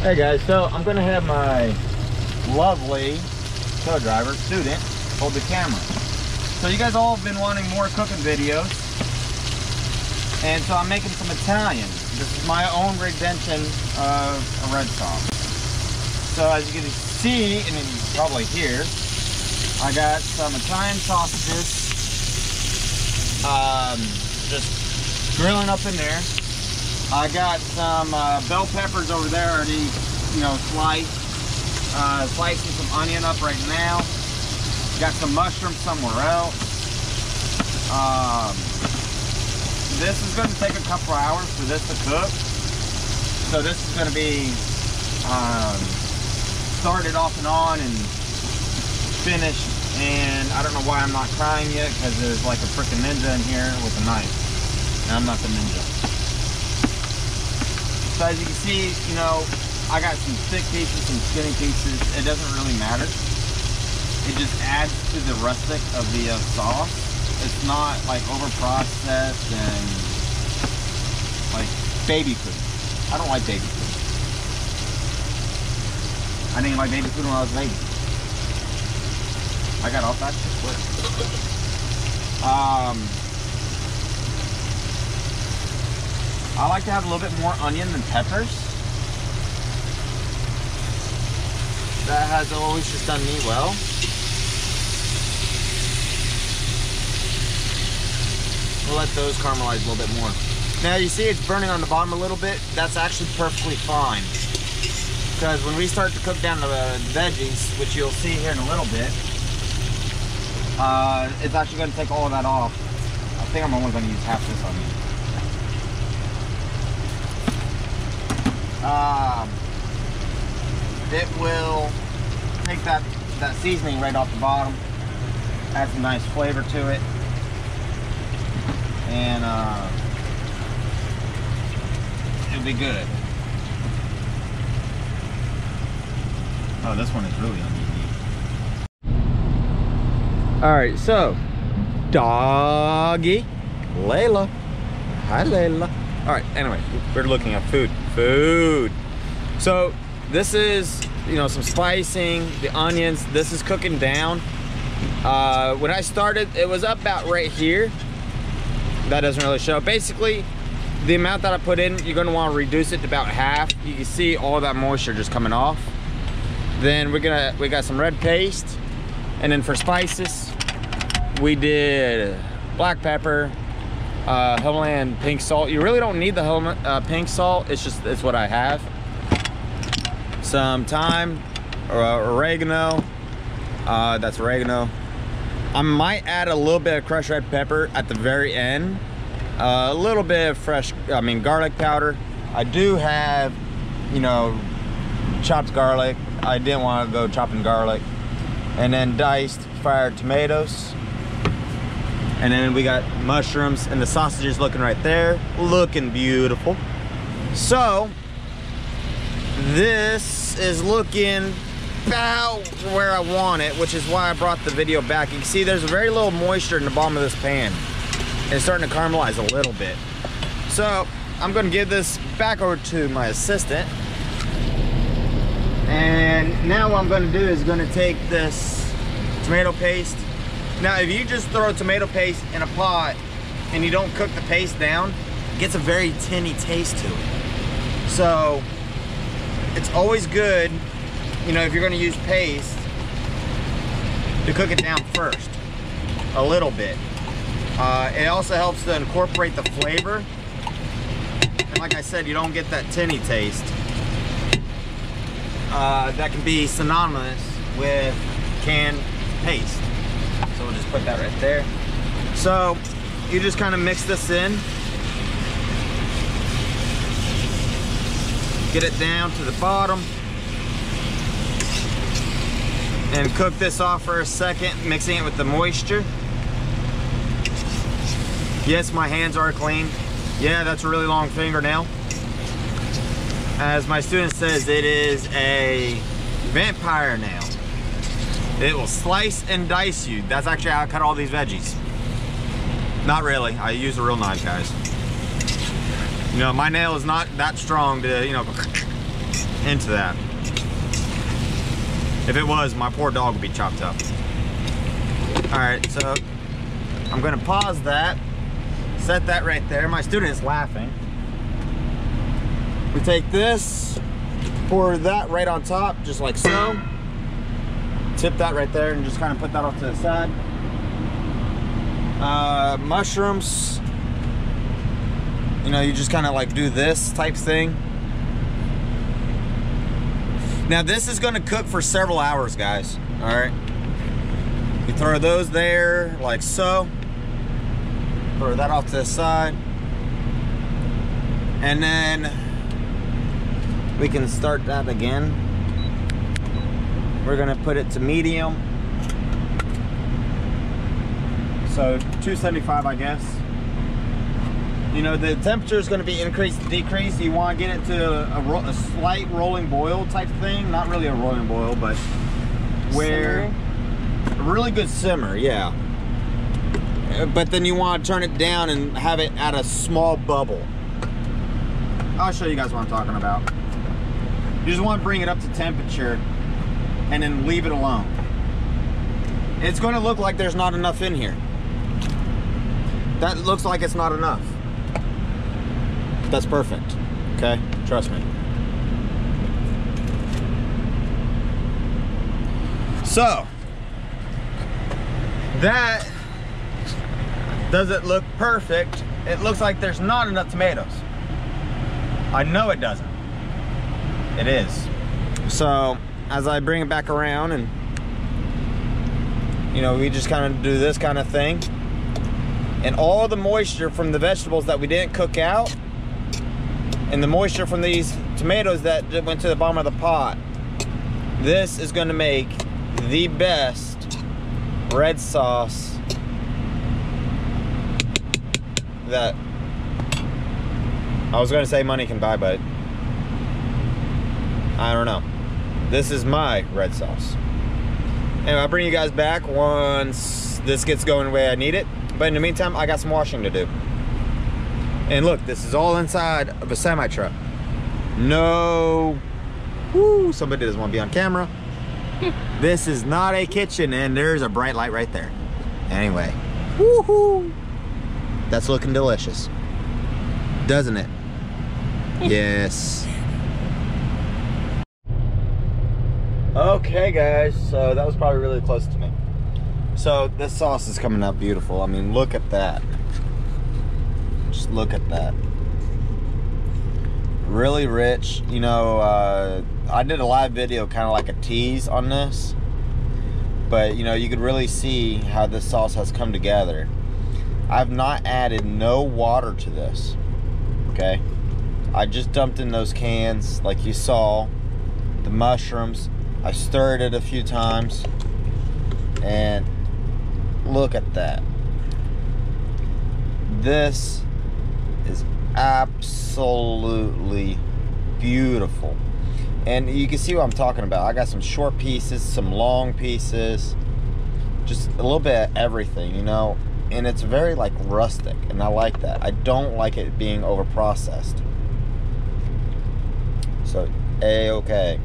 Hey guys, so I'm gonna have my lovely co-driver, student, hold the camera. So you guys all have been wanting more cooking videos, and so I'm making some Italian. This is my own rendition of a red sauce. So as you can see, and you can probably hear, I got some Italian sausages, just grilling up in there. I got some bell peppers over there already, you know, sliced. Slicing some onion up right now. Got some mushrooms somewhere else. This is going to take a couple hours for this to cook. So this is going to be started off and on and finished. And I don't know why I'm not crying yet, because there's like a freaking ninja in here with a knife. And I'm not the ninja. So as you can see, you know, I got some thick pieces, some skinny pieces. It doesn't really matter. It just adds to the rustic of the sauce. It's not like over processed and like baby food. I don't like baby food. I didn't like baby food when I was a baby. I got off that shit quick. I like to have a little bit more onion than peppers. That has always just done me well. We'll let those caramelize a little bit more. Now you see it's burning on the bottom a little bit. That's actually perfectly fine. Because when we start to cook down the veggies, which you'll see here in a little bit, it's actually going to take all of that off. I think I'm only going to use half this onion. It will take that seasoning right off the bottom, add some nice flavor to it, and it'll be good. Oh, this one is really uneasy. All right, so doggy, Layla. Hi, Layla. All right, anyway, we're looking at food. So this is, you know, some spicing, the onions. This is cooking down. When I started, it was about right here. That doesn't really show. Basically, the amount that I put in, you're gonna want to reduce it to about half. You can see all that moisture just coming off. Then we got some red paste, and then for spices, we did black pepper, Himalayan pink salt. You really don't need the pink salt. It's what I have. Some thyme, oregano. That's oregano. I might add a little bit of crushed red pepper at the very end. A little bit of garlic powder. I do have, you know, chopped garlic. I didn't want to go chopping garlic. And then diced fried tomatoes. And then we got mushrooms, and the sausages looking right there, looking beautiful. So this is looking about where I want it, which is why I brought the video back. You can see there's very little moisture in the bottom of this pan. It's starting to caramelize a little bit. So I'm gonna give this back over to my assistant. And now what I'm gonna do is gonna take this tomato paste. Now, if you just throw tomato paste in a pot and you don't cook the paste down, it gets a very tinny taste to it. So it's always good, you know, if you're gonna use paste, to cook it down first, a little bit. It also helps to incorporate the flavor. And like I said, you don't get that tinny taste. That can be synonymous with canned paste. So we'll just put that right there. So you just kind of mix this in. Get it down to the bottom. And cook this off for a second, mixing it with the moisture. Yes, my hands are clean. Yeah, that's a really long fingernail. As my student says, it is a vampire nail. It will slice and dice you. That's actually how I cut all these veggies. Not really. I use a real knife, guys. You know, my nail is not that strong to, you know, into that. If it was, my poor dog would be chopped up. All right, so I'm gonna pause that, set that right there. My student is laughing. We take this, pour that right on top, just like so. Tip that right there and just kind of put that off to the side. Mushrooms, you know, you just kind of like do this type thing. Now this is gonna cook for several hours, guys, all right? You throw those there like so. Throw that off to the side. And then we can start that again. We're gonna put it to medium. So 275, I guess. You know, the temperature is gonna be increased, decreased. You wanna get it to a slight rolling boil type thing. Not really a rolling boil, but where a really good simmer, yeah. But then you wanna turn it down and have it at a small bubble. I'll show you guys what I'm talking about. You just wanna bring it up to temperature and then leave it alone. It's gonna look like there's not enough in here. That looks like it's not enough. That's perfect, okay? Trust me. So, that doesn't look perfect. It looks like there's not enough tomatoes. I know it doesn't. It is. So, as I bring it back around and, you know, we just kind of do this kind of thing. And all the moisture from the vegetables that we didn't cook out and the moisture from these tomatoes that went to the bottom of the pot, this is going to make the best red sauce that I was going to say money can buy, but I don't know. This is my red sauce. Anyway, I'll bring you guys back once this gets going the way I need it. But in the meantime, I got some washing to do. And look, this is all inside of a semi-truck. No, woo, somebody doesn't want to be on camera. This is not a kitchen, and there's a bright light right there. Anyway, woohoo! That's looking delicious, doesn't it? Yes. Okay, guys, so that was probably really close to me. So this sauce is coming out beautiful. I mean, look at that. Just look at that. Really rich. You know, I did a live video kind of like a tease on this, but you know, you could really see how this sauce has come together. I've not added no water to this, okay? I just dumped in those cans like you saw, the mushrooms. I stirred it a few times, and look at that. This is absolutely beautiful. And you can see what I'm talking about. I got some short pieces, some long pieces, just a little bit of everything, you know? And it's very like rustic, and I like that. I don't like it being over processed. So, A-okay.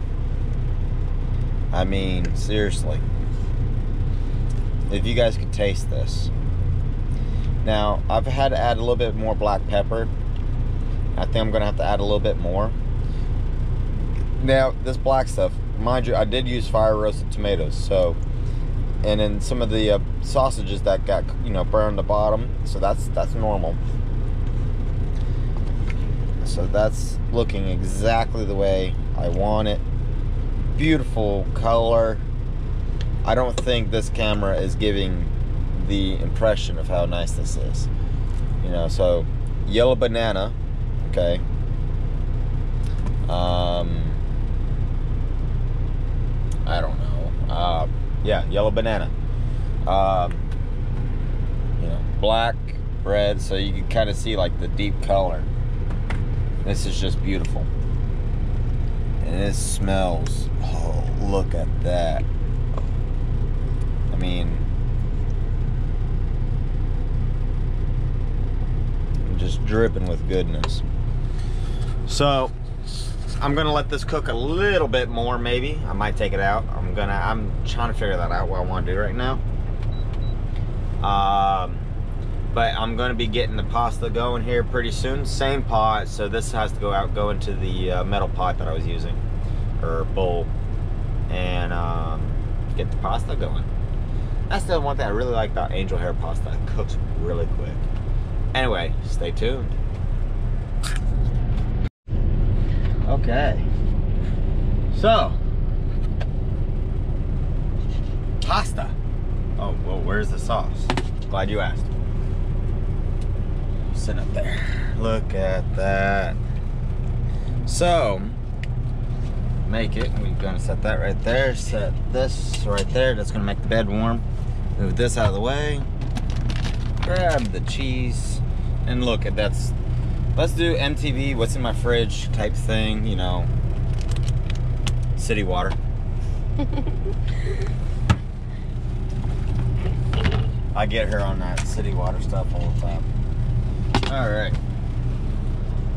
I mean, seriously. If you guys could taste this. Now, I've had to add a little bit more black pepper. I think I'm going to have to add a little bit more. Now, this black stuff, mind you, I did use fire roasted tomatoes, so, and then some of the sausages that got, you know, burned the bottom, so that's normal. So that's looking exactly the way I want it. Beautiful color. I don't think this camera is giving the impression of how nice this is. You know, so yellow banana, okay. I don't know. Yeah, yellow banana. You know, black, red, so you can kind of see like the deep color. This is just beautiful. And it smells, oh, look at that. I mean, just dripping with goodness. So, I'm gonna let this cook a little bit more, maybe. I might take it out. I'm trying to figure that out, what I want to do right now. But I'm gonna be getting the pasta going here pretty soon. Same pot, so this has to go into the metal pot that I was using, or bowl, and get the pasta going. That's the one thing I really like about angel hair pasta. It cooks really quick. Anyway, stay tuned. Okay. So, pasta. Oh, well, where's the sauce? Glad you asked. Sitting up there. Look at that. So, make it. We're gonna set that right there. Set this right there. That's gonna make the bed warm. Move this out of the way. Grab the cheese. And look at that's. Let's do MTV, what's in my fridge type thing, you know. City water. I get her on that city water stuff all the time. Alright.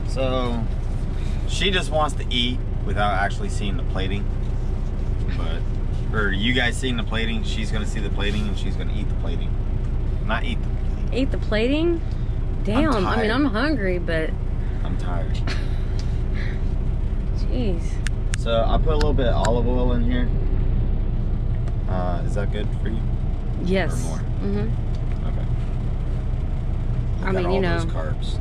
So, she just wants to eat without actually seeing the plating. Or you guys seeing the plating, she's going to see the plating and she's going to eat the plating. Not eat the plating. Eat the plating? Damn, I mean, I'm hungry, but... I'm tired. Jeez. So, I put a little bit of olive oil in here. Is that good for you? Yes. Or more? Mm-hmm. Okay. I mean, you know... Those carbs.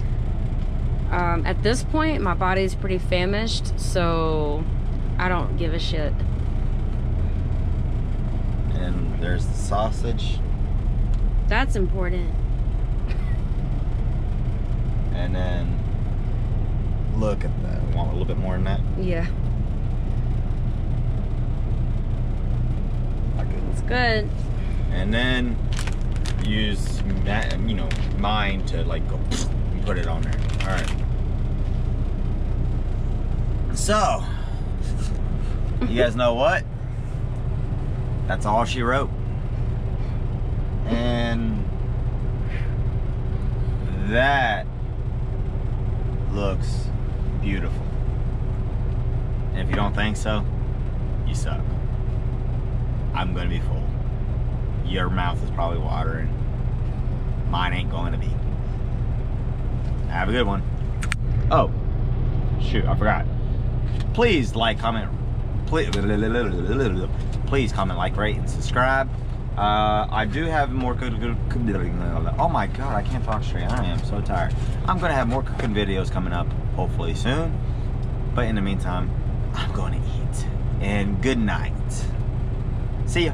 At this point, my body's pretty famished, so I don't give a shit. And there's the sausage. That's important. And then, look at that. Want a little bit more than that? Yeah. It's good. And then use, you know, mine to like go and put it on there. All right. So, you guys know what? That's all she wrote. And that looks beautiful. And if you don't think so, you suck. I'm gonna be full. Your mouth is probably watering. Mine ain't going to be. Have a good one. Oh, shoot, I forgot. Please like, comment, please comment, like, rate, and subscribe. I do have more oh my god, I can't talk straight. I am so tired. I'm gonna have more cooking videos coming up hopefully soon, but in the meantime, I'm going to eat. And good night. See ya.